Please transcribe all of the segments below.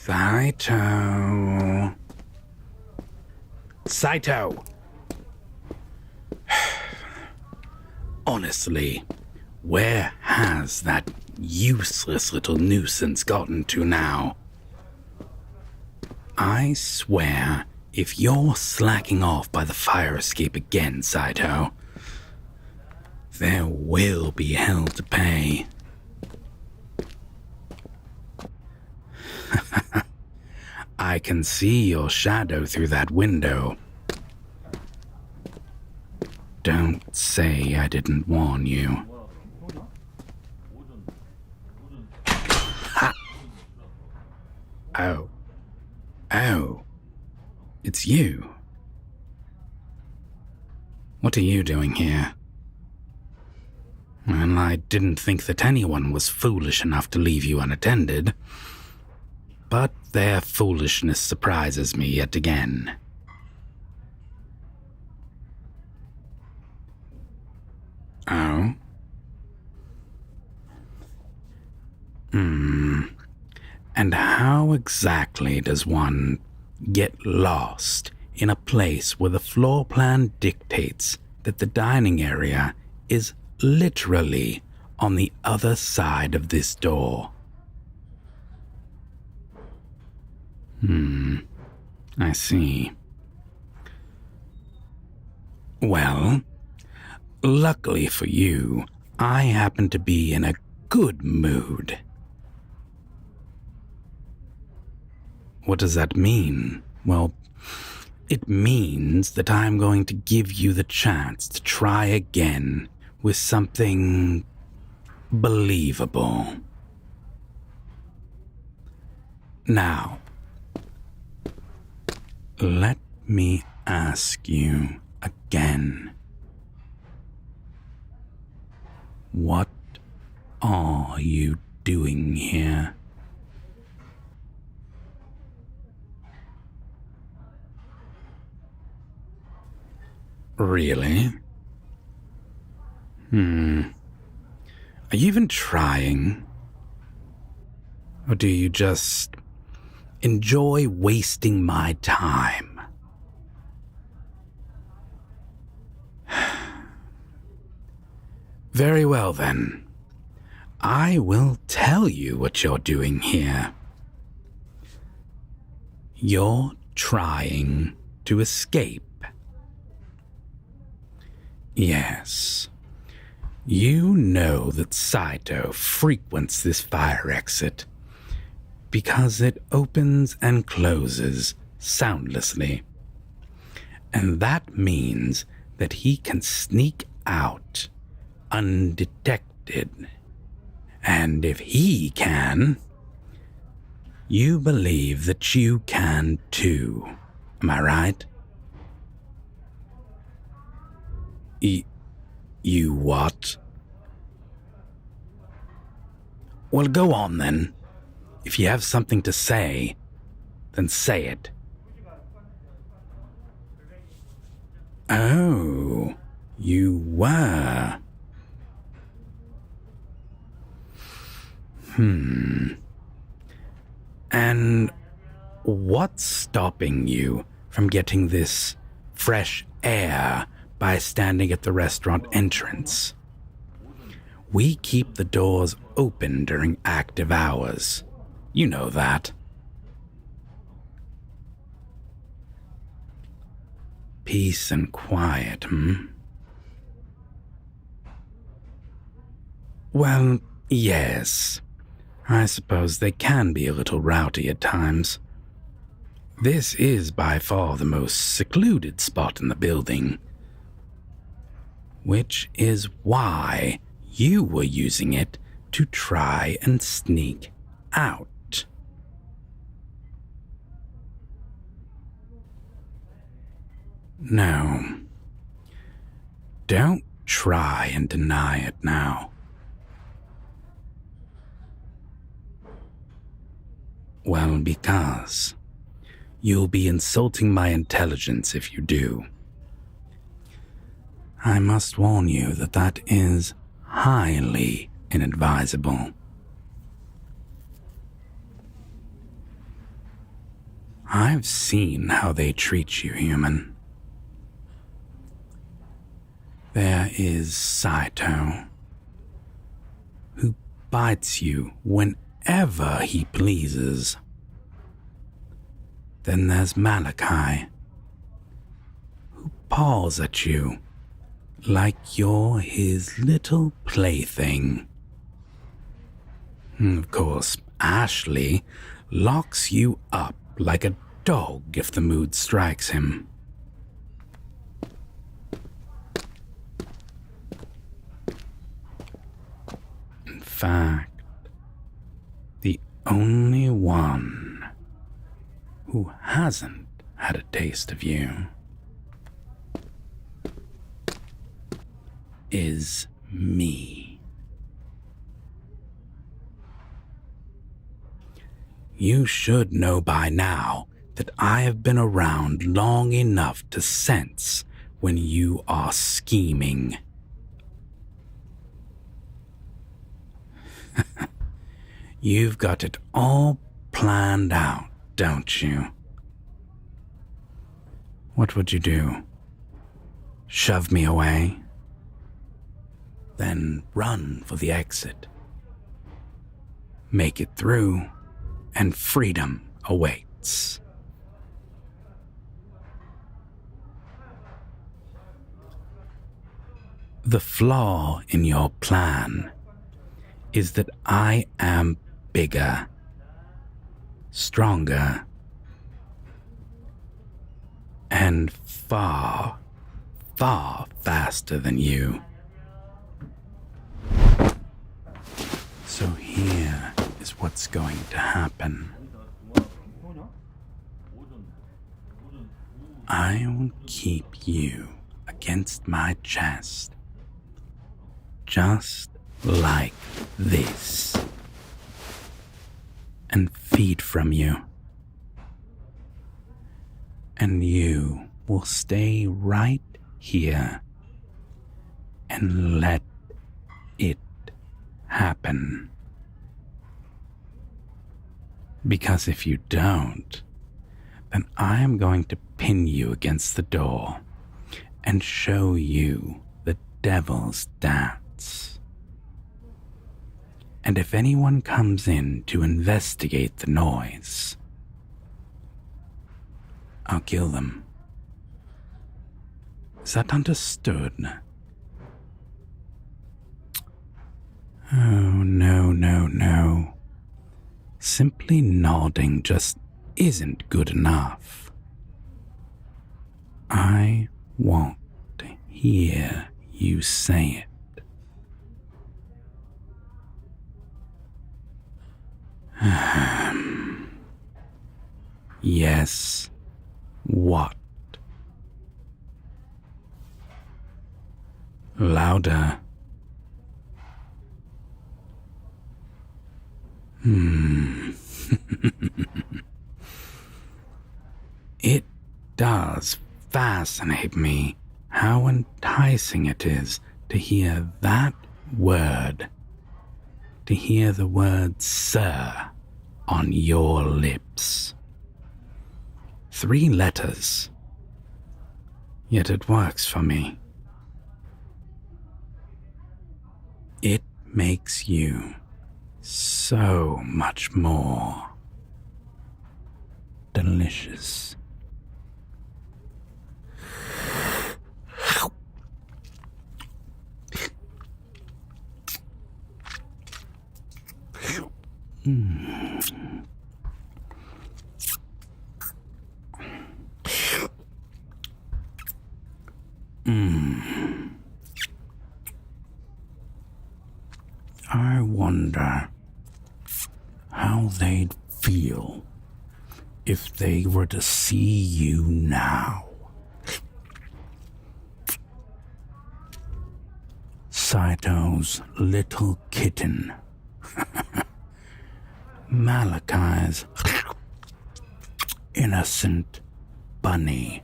Saito. Saito! Honestly, where has that useless little nuisance gotten to now? I swear, if you're slacking off by the fire escape again, Saito, there will be hell to pay. I can see your shadow through that window. Don't say I didn't warn you. Ha! Oh. Oh. It's you. What are you doing here? Well, I didn't think that anyone was foolish enough to leave you unattended. But their foolishness surprises me yet again. Oh? And how exactly does one get lost in a place where the floor plan dictates that the dining area is literally on the other side of this door? I see. Well, luckily for you, I happen to be in a good mood. What does that mean? Well, it means that I'm going to give you the chance to try again with something believable. Now, let me ask you again. What are you doing here? Really? Are you even trying? Or do you just enjoy wasting my time? Very well then. I will tell you what you're doing here. You're trying to escape. Yes. You know that Saito frequents this fire exit because it opens and closes soundlessly. And that means that he can sneak out undetected. And if he can, you believe that you can too. Am I right? You what? Well, go on then. If you have something to say, then say it. Oh, you were. And what's stopping you from getting this fresh air by standing at the restaurant entrance? We keep the doors open during active hours. You know that. Peace and quiet, Well, yes. I suppose they can be a little rowdy at times. This is by far the most secluded spot in the building. Which is why you were using it to try and sneak out. No. Don't try and deny it now. Well, because you'll be insulting my intelligence if you do. I must warn you that that is highly inadvisable. I've seen how they treat you, human. There is Saito, who bites you whenever he pleases. Then there's Malachi, who paws at you like you're his little plaything. Of course, Ashley locks you up like a dog if the mood strikes him. In fact, the only one who hasn't had a taste of you is me. You should know by now that I have been around long enough to sense when you are scheming. You've got it all planned out, don't you? What would you do? Shove me away? Then run for the exit. Make it through, and freedom awaits. The flaw in your plan is that I am bigger, stronger, and far, far faster than you. So here is what's going to happen. I will keep you against my chest, just like this, and feed from you. And you will stay right here and let it happen. Because if you don't, then I am going to pin you against the door and show you the devil's dance. And if anyone comes in to investigate the noise, I'll kill them. Is that understood? Oh, no. Simply nodding just isn't good enough. I want to hear you say it. Yes, what? Louder. It does fascinate me how enticing it is to hear that word, to hear the word sir on your lips. 3 letters, yet it works for me. It makes you so much more delicious. I wonder how they'd feel if they were to see you now. Saito's little kitten. Malachi's innocent bunny.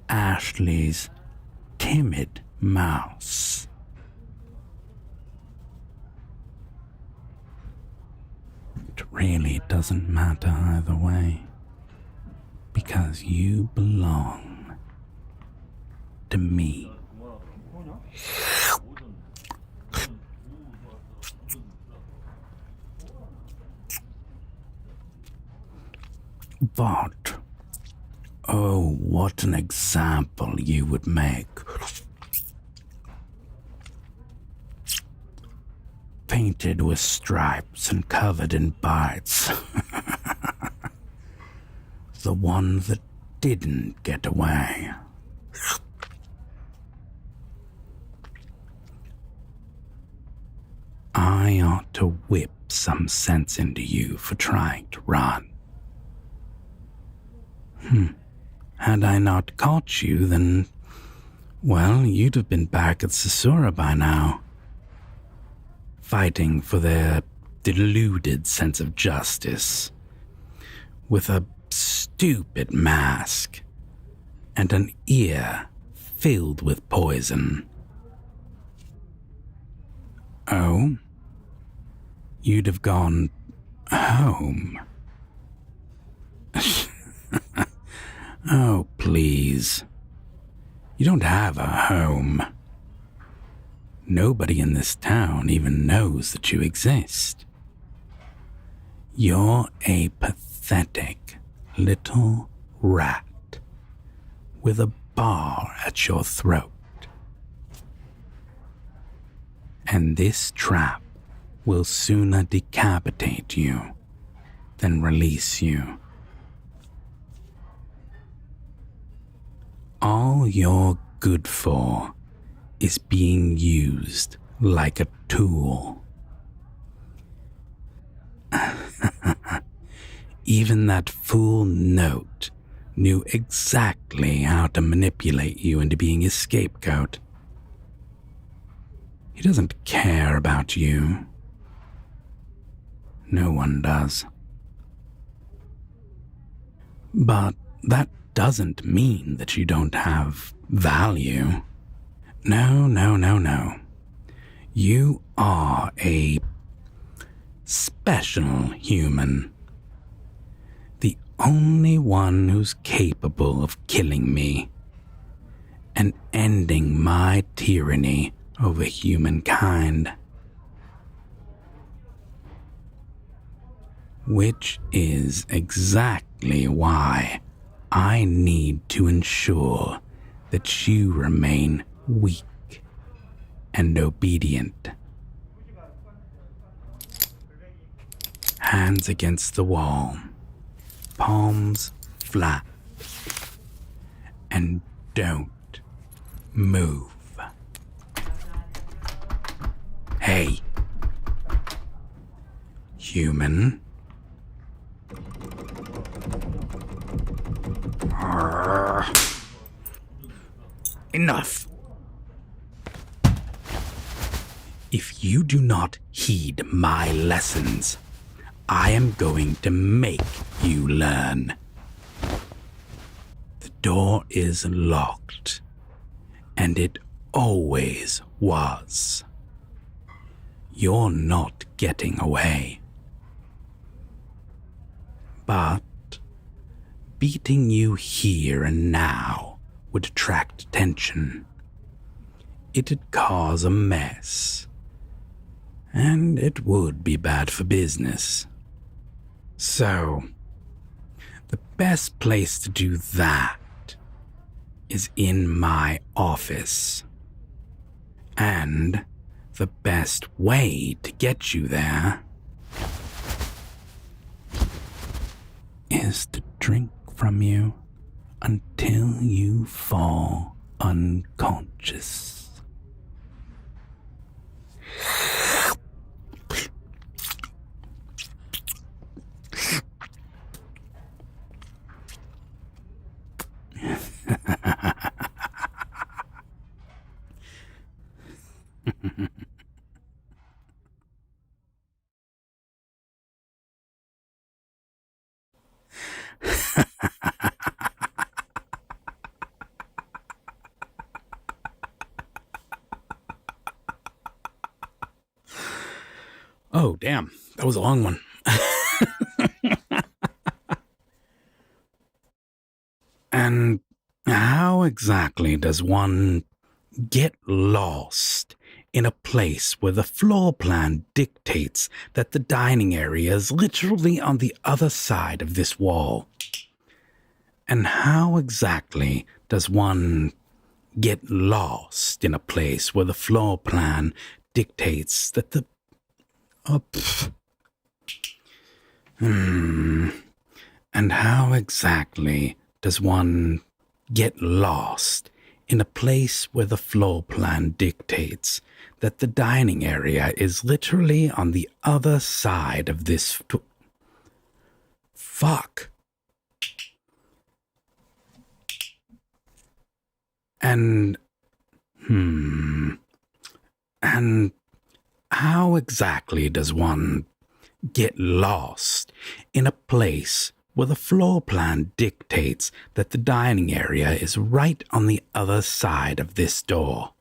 Ashley's timid mouse. It really doesn't matter either way, because you belong to me. But, oh, what an example you would make. Painted with stripes and covered in bites. The one that didn't get away. I ought to whip some sense into you for trying to run. Had I not caught you, then, well, you'd have been back at Sasura by now, fighting for their deluded sense of justice, with a stupid mask and an ear filled with poison. Oh? You'd have gone home. Oh, please. You don't have a home. Nobody in this town even knows that you exist. You're a pathetic little rat with a bar at your throat. And this trap will sooner decapitate you than release you. All you're good for is being used like a tool. Even that fool Note knew exactly how to manipulate you into being his scapegoat. He doesn't care about you. No one does. But that doesn't mean that you don't have value. No. You are a special human. The only one who's capable of killing me and ending my tyranny over humankind. Which is exactly why I need to ensure that you remain weak and obedient. Hands against the wall, palms flat, and don't move. Hey, human. Enough. If you do not heed my lessons, I am going to make you learn. The door is locked, and it always was. You're not getting away. But beating you here and now would attract attention. It'd cause a mess. And it would be bad for business. So, the best place to do that is in my office. And the best way to get you there is to drink from you until you fall unconscious. Oh, damn. That was a long one. exactly does one get lost in a place where the floor plan dictates that the dining area is literally on the other side of this wall? And how exactly does one get lost in a place where the floor plan dictates that the... And how exactly does one get lost in a place where the floor plan dictates that the dining area is literally on the other side of this... Fuck. And how exactly does one get lost in a place where the floor plan dictates that the dining area is right on the other side of this door?